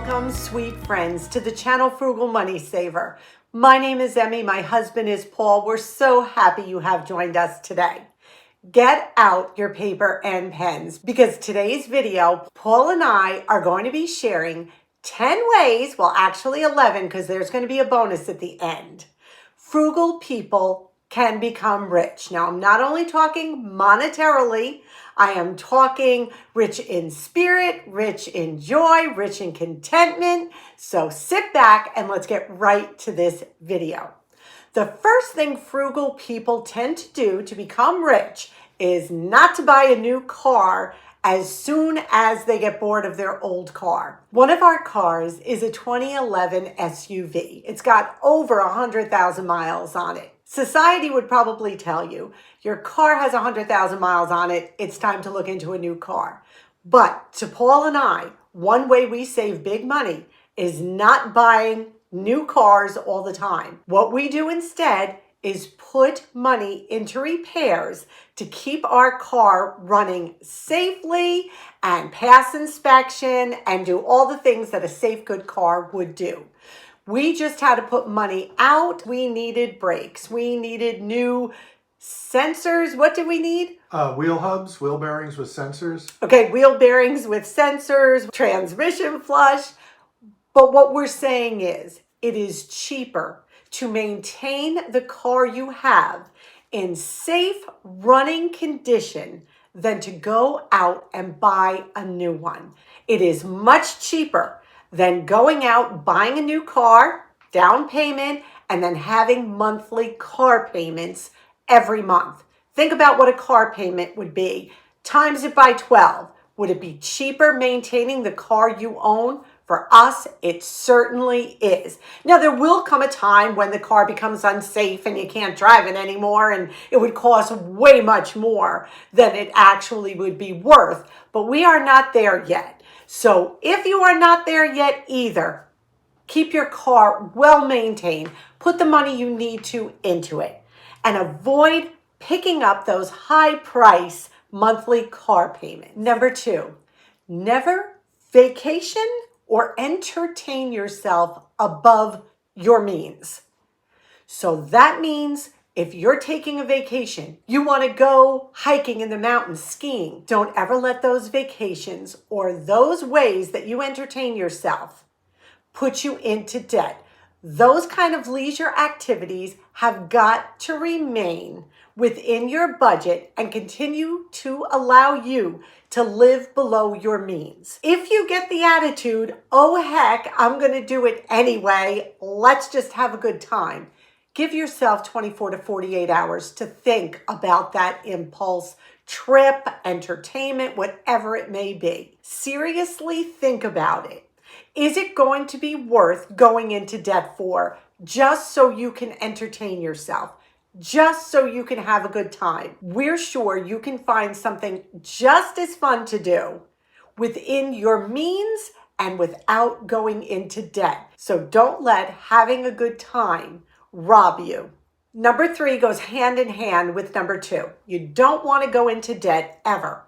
Welcome, sweet friends, to the channel Frugal Money Saver. My name is Emmy. My husband is Paul. We're so happy you have joined us today. Get out your paper and pens because today's video, Paul and I are going to be sharing 10 ways, well, actually 11, because there's going to be a bonus at the end. Frugal people can become rich. Now, I'm not only talking monetarily, I am talking rich in spirit, rich in joy, rich in contentment. So sit back and let's get right to this video. The first thing frugal people tend to do to become rich is not to buy a new car as soon as they get bored of their old car. One of our cars is a 2011 SUV. It's got over 100,000 miles on it. Society would probably tell you, your car has 100,000 miles on it, it's time to look into a new car. But to Paul and I, one way we save big money is not buying new cars all the time. What we do instead is put money into repairs to keep our car running safely and pass inspection and do all the things that a safe, good car would do. We just had to put money out. We needed brakes. We needed new sensors. What did we need? Wheel hubs, wheel bearings with sensors. Okay, wheel bearings with sensors, transmission flush. But what we're saying is, it is cheaper to maintain the car you have in safe running condition than to go out and buy a new one. It is much cheaper than going out, buying a new car, down payment, and then having monthly car payments every month. Think about what a car payment would be. Times it by 12. Would it be cheaper maintaining the car you own? For us, it certainly is. Now, there will come a time when the car becomes unsafe and you can't drive it anymore, and it would cost way much more than it actually would be worth. But we are not there yet. So if you are not there yet either, keep your car well maintained. Put the money you need to into it. And avoid picking up those high price monthly car payments. Number 2, never vacation or entertain yourself above your means. So that means if you're taking a vacation, you want to go hiking in the mountains, skiing, don't ever let those vacations or those ways that you entertain yourself put you into debt. Those kind of leisure activities have got to remain within your budget and continue to allow you to live below your means. If you get the attitude, oh heck, I'm going to do it anyway, let's just have a good time, give yourself 24 to 48 hours to think about that impulse, trip, entertainment, whatever it may be. Seriously think about it. Is it going to be worth going into debt for just so you can entertain yourself? Just so you can have a good time? We're sure you can find something just as fun to do within your means and without going into debt. So don't let having a good time rob you. Number 3 goes hand in hand with number 2. You don't want to go into debt ever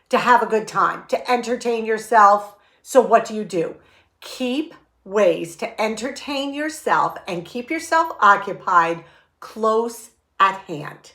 to have a good time, to entertain yourself. So what do? Keep ways to entertain yourself and keep yourself occupied close at hand.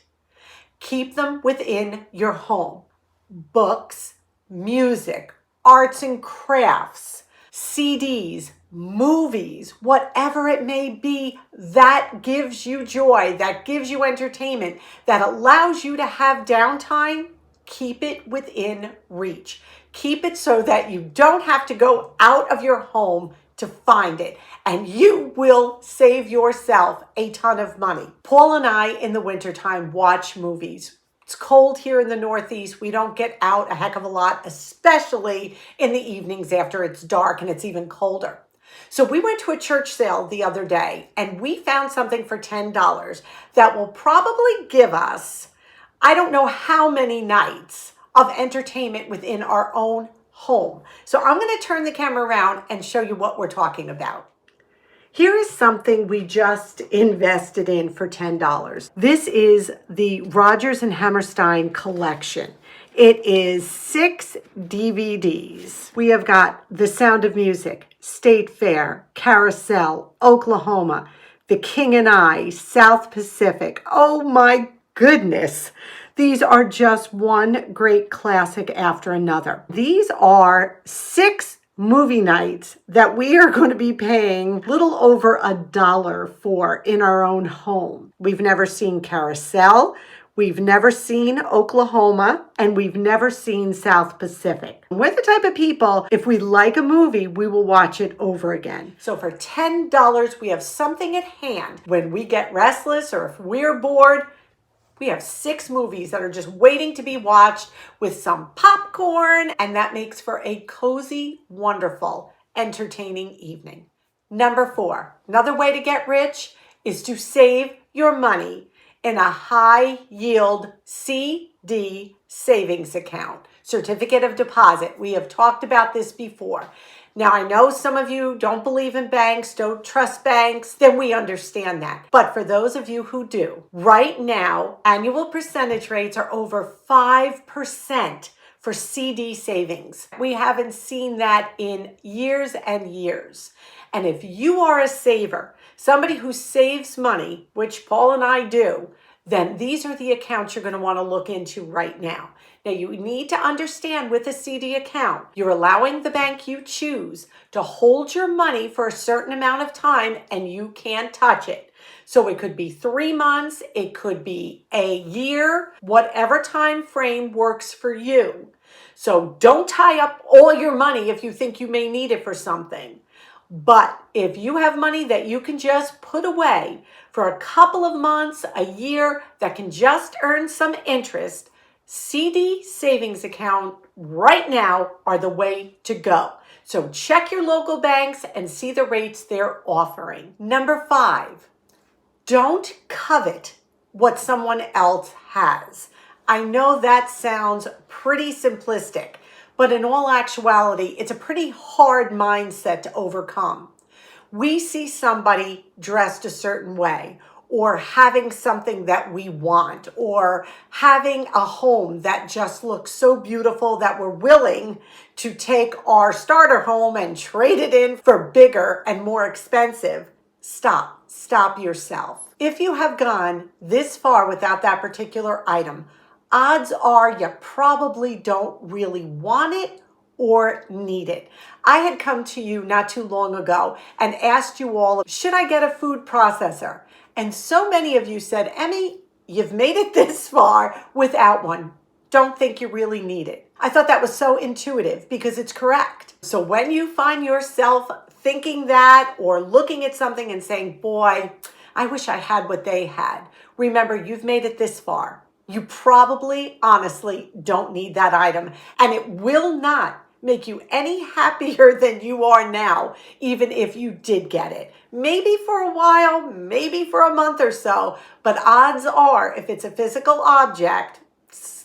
Keep them within your home. Books, music, arts and crafts, CDs, movies, whatever it may be that gives you joy, that gives you entertainment, that allows you to have downtime, keep it within reach. Keep it so that you don't have to go out of your home to find it, and you will save yourself a ton of money. Paul and I in the wintertime watch movies. It's cold here in the Northeast. We don't get out a heck of a lot, especially in the evenings after it's dark and it's even colder. So we went to a church sale the other day and we found something for $10 that will probably give us, I don't know how many nights of entertainment within our own home. So I'm going to turn the camera around and show you what we're talking about. Here is something we just invested in for $10. This is the Rodgers and Hammerstein collection. It is 6 DVDs. We have got The Sound of Music, State Fair, Carousel, Oklahoma, The King and I, South Pacific. Oh my goodness. These are just one great classic after another. These are 6 movie nights that we are going to be paying little over $1 for in our own home. We've never seen Carousel. We've never seen Oklahoma, and we've never seen South Pacific. We're the type of people, if we like a movie, we will watch it over again. So for $10, we have something at hand. When we get restless or if we're bored, we have 6 movies that are just waiting to be watched with some popcorn, and that makes for a cozy, wonderful, entertaining evening. Number 4, another way to get rich is to save your money in a high yield CD savings account, certificate of deposit. We have talked about this before. Now, I know some of you don't believe in banks, don't trust banks, then we understand that. But for those of you who do, right now, annual percentage rates are over 5% for CD savings. We haven't seen that in years and years. And if you are a saver, somebody who saves money, which Paul and I do, then these are the accounts you're going to want to look into right now. Now, you need to understand with a CD account, you're allowing the bank you choose to hold your money for a certain amount of time and you can't touch it. So it could be 3 months, it could be a year, whatever time frame works for you. So don't tie up all your money if you think you may need it for something. But if you have money that you can just put away for a couple of months, a year, that can just earn some interest, CD savings account right now are the way to go. So check your local banks and see the rates they're offering. Number 5, don't covet what someone else has. I know that sounds pretty simplistic, but in all actuality, it's a pretty hard mindset to overcome. We see somebody dressed a certain way, or having something that we want, or having a home that just looks so beautiful that we're willing to take our starter home and trade it in for bigger and more expensive. Stop yourself. If you have gone this far without that particular item, odds are you probably don't really want it or need it. I had come to you not too long ago and asked you all, should I get a food processor? And so many of you said, Emmy, you've made it this far without one. Don't think you really need it. I thought that was so intuitive because it's correct. So when you find yourself thinking that or looking at something and saying, boy, I wish I had what they had, remember, you've made it this far. You probably, honestly, don't need that item, and it will not make you any happier than you are now, even if you did get it. Maybe for a while, maybe for a month or so, but odds are, if it's a physical object,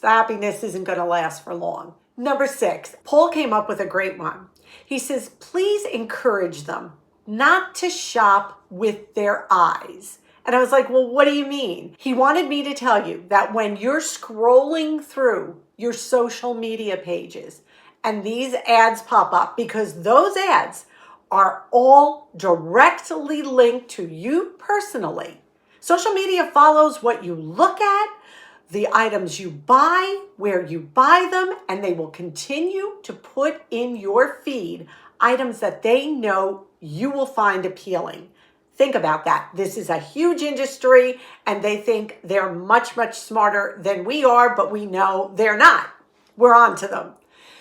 happiness isn't going to last for long. Number 6, Paul came up with a great one. He says, please encourage them not to shop with their eyes. And I was like, well, what do you mean? He wanted me to tell you that when you're scrolling through your social media pages and these ads pop up, because those ads are all directly linked to you personally. Social media follows what you look at, the items you buy, where you buy them, and they will continue to put in your feed items that they know you will find appealing. Think about that. This is a huge industry, and they think they're much, much smarter than we are, but we know they're not. We're on to them.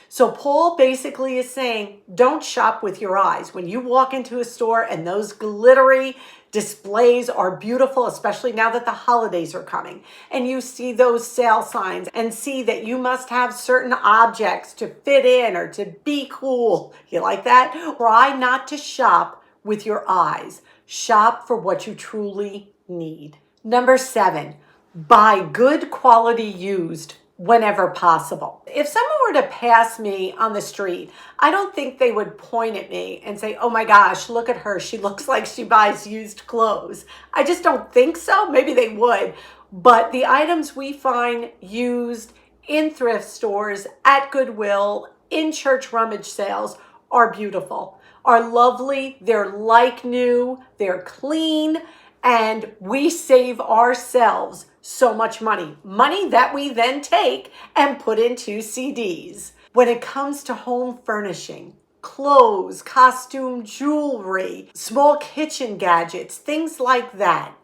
So Paul basically is saying, don't shop with your eyes. When you walk into a store and those glittery displays are beautiful, especially now that the holidays are coming, and you see those sale signs and see that you must have certain objects to fit in or to be cool. You like that? Try not to shop with your eyes. Shop for what you truly need. Number 7, buy good quality used whenever possible. If someone were to pass me on the street, I don't think they would point at me and say, oh my gosh, look at her. She looks like she buys used clothes. I just don't think so. Maybe they would. But the items we find used in thrift stores, at Goodwill, in church rummage sales are beautiful, are lovely. They're like new, they're clean, and we save ourselves so much money. Money that we then take and put into CDs. When it comes to home furnishing, clothes, costume jewelry, small kitchen gadgets, things like that,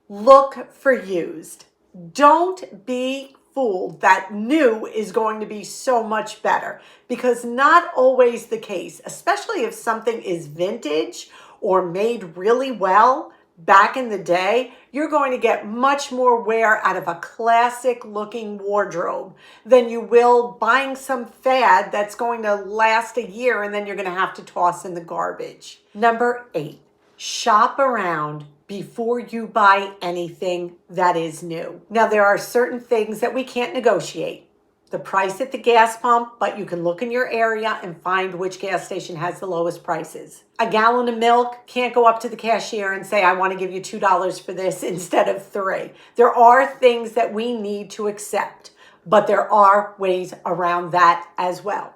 look for used. Don't be fooled that new is going to be so much better, because not always the case, especially if something is vintage or made really well back in the day. You're going to get much more wear out of a classic looking wardrobe than you will buying some fad that's going to last a year and then you're going to have to toss in the garbage. Number 8, shop around before you buy anything that is new. Now, there are certain things that we can't negotiate. The price at the gas pump, but you can look in your area and find which gas station has the lowest prices. A gallon of milk, can't go up to the cashier and say, I want to give you $2 for this instead of $3. There are things that we need to accept, but there are ways around that as well.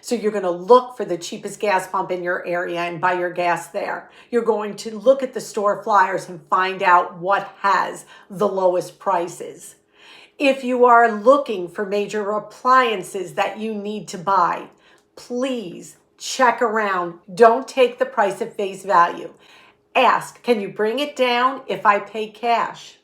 So you're going to look for the cheapest gas pump in your area and buy your gas there. You're going to look at the store flyers and find out what has the lowest prices. If you are looking for major appliances that you need to buy, please check around. Don't take the price at face value. Ask, can you bring it down if I pay cash?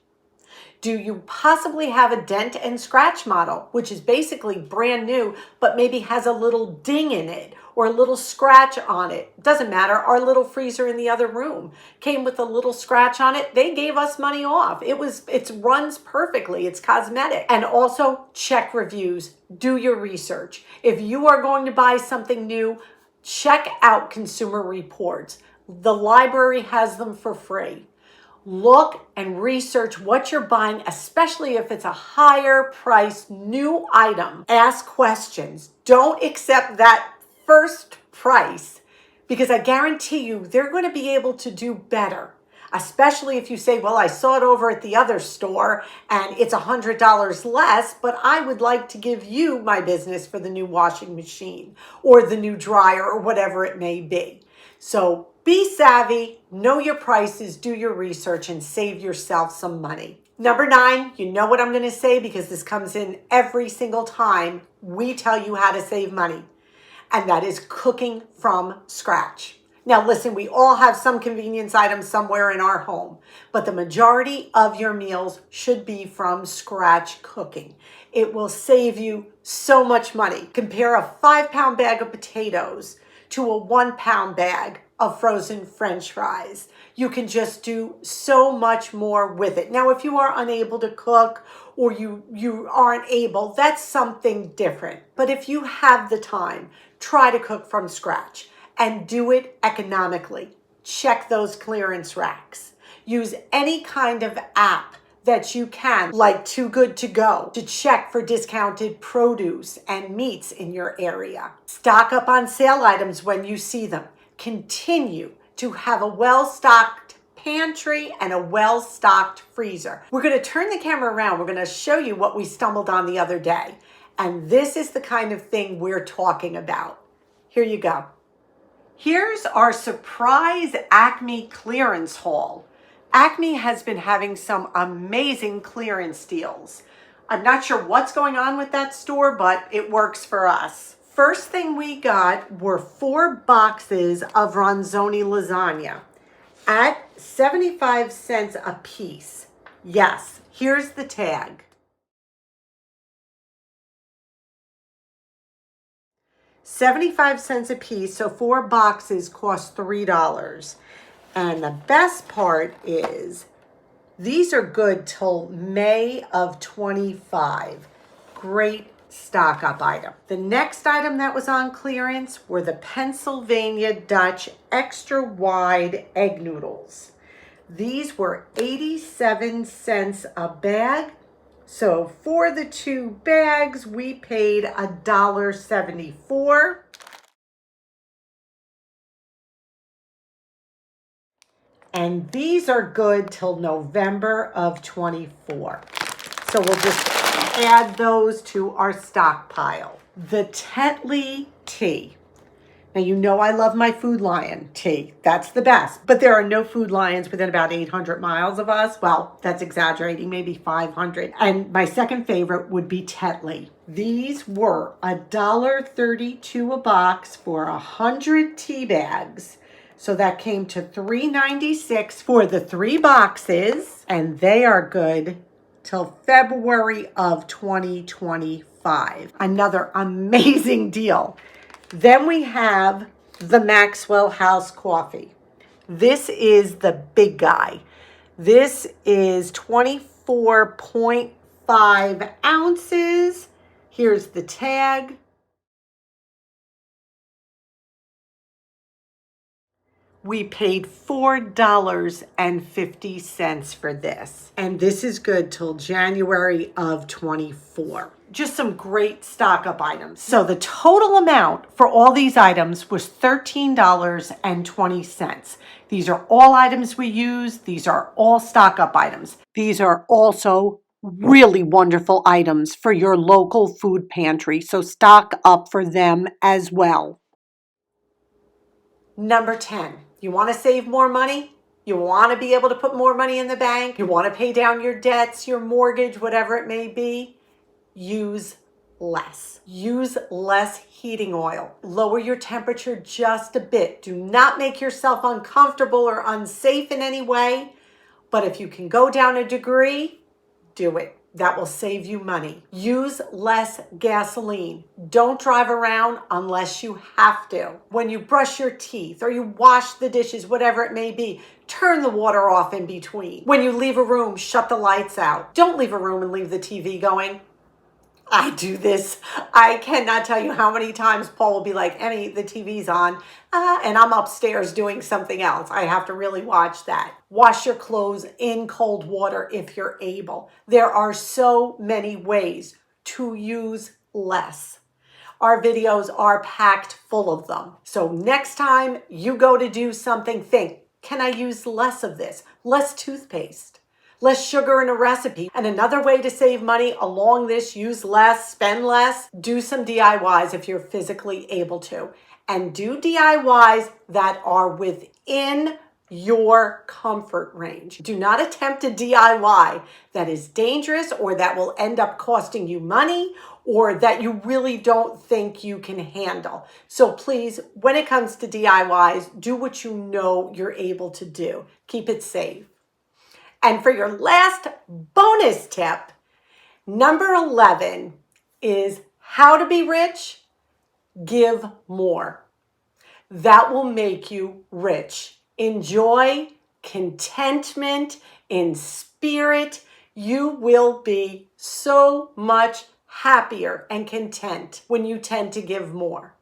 Do you possibly have a dent and scratch model, which is basically brand new, but maybe has a little ding in it or a little scratch on it? Doesn't matter. Our little freezer in the other room came with a little scratch on it. They gave us money off. It runs perfectly. It's cosmetic. And also check reviews. Do your research. If you are going to buy something new, check out Consumer Reports. The library has them for free. Look and research what you're buying, especially if it's a higher priced new item. Ask questions. Don't accept that first price, because I guarantee you they're going to be able to do better. Especially if you say, well, I saw it over at the other store and it's $100 less, but I would like to give you my business for the new washing machine or the new dryer or whatever it may be. So be savvy, know your prices, do your research, and save yourself some money. Number 9, you know what I'm going to say because this comes in every single time we tell you how to save money, and that is cooking from scratch. Now listen, we all have some convenience items somewhere in our home, but the majority of your meals should be from scratch cooking. It will save you so much money. Compare a 5-pound bag of potatoes to a 1-pound bag of frozen French fries. You can just do so much more with it. Now, if you are unable to cook or you aren't able, that's something different. But if you have the time, try to cook from scratch and do it economically. Check those clearance racks. Use any kind of app that you can, like Too Good To Go, to check for discounted produce and meats in your area. Stock up on sale items when you see them. Continue to have a well-stocked pantry and a well-stocked freezer. We're going to turn the camera around. We're going to show you what we stumbled on the other day. And this is the kind of thing we're talking about. Here you go. Here's our surprise Acme clearance haul. Acme has been having some amazing clearance deals. I'm not sure what's going on with that store, but it works for us. First thing we got were 4 boxes of Ronzoni lasagna at 75 cents a piece. Yes, here's the tag. 75 cents a piece, so 4 boxes cost $3. And the best part is these are good till May of 25. Great stock up item. The next item that was on clearance were the Pennsylvania Dutch extra wide egg noodles. These were 87 cents a bag. So for the 2 bags, we paid $1.74. And these are good till November of 24. So we'll just add those to our stockpile. The Tetley tea. Now, you know I love my Food Lion tea. That's the best. But there are no Food Lions within about 800 miles of us. Well, that's exaggerating, maybe 500. And my second favorite would be Tetley. These were $1.32 a box for 100 tea bags. So that came to $3.96 for the 3 boxes. And they are good till February of 2025. Another amazing deal. Then we have the Maxwell House coffee. This is the big guy. This is 24.5 ounces. Here's the tag. We paid $4.50 for this. And this is good till January of 24. Just some great stock up items. So the total amount for all these items was $13.20. These are all items we use. These are all stock up items. These are also really wonderful items for your local food pantry. So stock up for them as well. Number 10, you want to save more money? You want to be able to put more money in the bank? You want to pay down your debts, your mortgage, whatever it may be? Use less. Use less heating oil. Lower your temperature just a bit. Do not make yourself uncomfortable or unsafe in any way. But if you can go down a degree, do it. That will save you money. Use less gasoline. Don't drive around unless you have to. When you brush your teeth or you wash the dishes, whatever it may be, turn the water off in between. When you leave a room, shut the lights out. Don't leave a room and leave the TV going. I do this. I cannot tell you how many times Paul will be like, Emmy, the TV's on, and I'm upstairs doing something else. I have to really watch that. Wash your clothes in cold water if you're able. There are so many ways to use less. Our videos are packed full of them. So next time you go to do something, think, can I use less of this? Less toothpaste. Less sugar in a recipe. And another way to save money along this, use less, spend less, do some DIYs if you're physically able to. And do DIYs that are within your comfort range. Do not attempt a DIY that is dangerous or that will end up costing you money or that you really don't think you can handle. So please, when it comes to DIYs, do what you know you're able to do. Keep it safe. And for your last bonus tip, number 11 is how to be rich, give more. That will make you rich. Enjoy, contentment, in spirit. You will be so much happier and content when you tend to give more.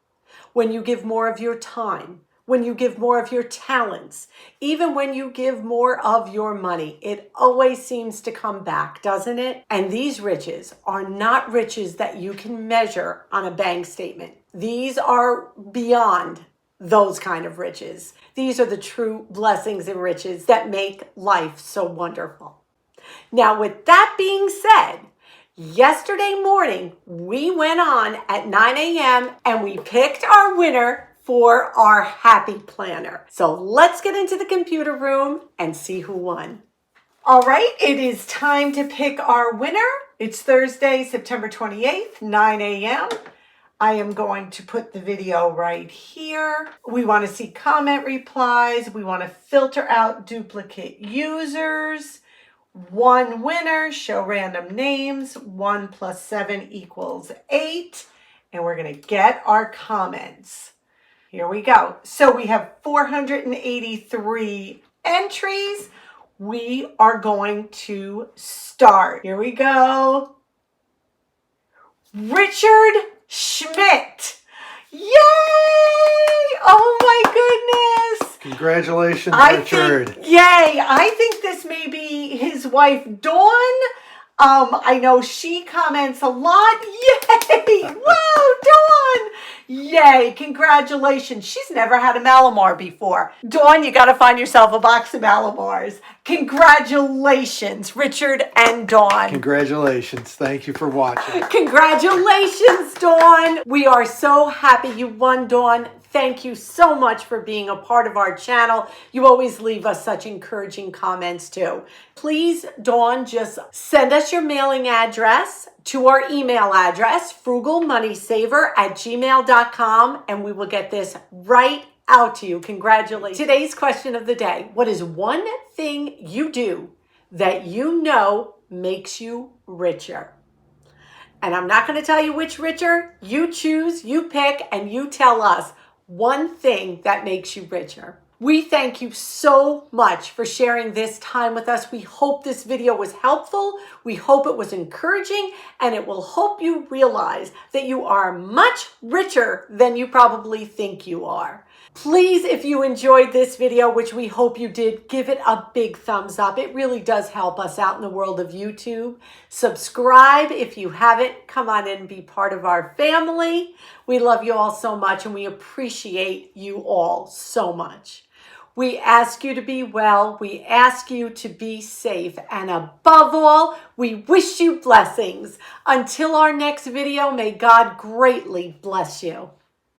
When you give more of your time. When you give more of your talents, even when you give more of your money, it always seems to come back, doesn't it? And these riches are not riches that you can measure on a bank statement. These are beyond those kind of riches. These are the true blessings and riches that make life so wonderful. Now, with that being said, yesterday morning, we went on at 9 a.m. and we picked our winner for our happy planner. So let's get into the computer room and see who won. All right, it is time to pick our winner. It's Thursday, September 28th, 9 a.m. I am going to put the video right here. We want to see comment replies. We want to filter out duplicate users. One winner, show random names. 1 + 7 = 8. And we're going to get our comments. Here we go. So we have 483 entries. We are going to start. Here we go. Richard Schmidt. Yay! Oh my goodness. Congratulations, Richard. Yay. I think this may be his wife, Dawn. I know she comments a lot. Yay! Wow, Dawn! Yay, congratulations. She's never had a Malamar before. Dawn, you got to find yourself a box of Malamars. Congratulations, Richard and Dawn. Congratulations. Thank you for watching. Congratulations, Dawn. We are so happy you won, Dawn. Thank you so much for being a part of our channel. You always leave us such encouraging comments too. Please, Dawn, just send us your mailing address to our email address, frugalmoneysaver@gmail.com, and we will get this right out to you. Congratulations. Today's question of the day: what is one thing you do that you know makes you richer? And I'm not going to tell you which richer. You choose, you pick, and you tell us one thing that makes you richer. We thank you so much for sharing this time with us. We hope this video was helpful. We hope it was encouraging, and it will help you realize that you are much richer than you probably think you are. Please, if you enjoyed this video, which we hope you did, give it a big thumbs up. It really does help us out in the world of YouTube. Subscribe if you haven't. Come on in and be part of our family. We love you all so much, and we appreciate you all so much. We ask you to be well. We ask you to be safe. And above all, we wish you blessings. Until our next video, may God greatly bless you.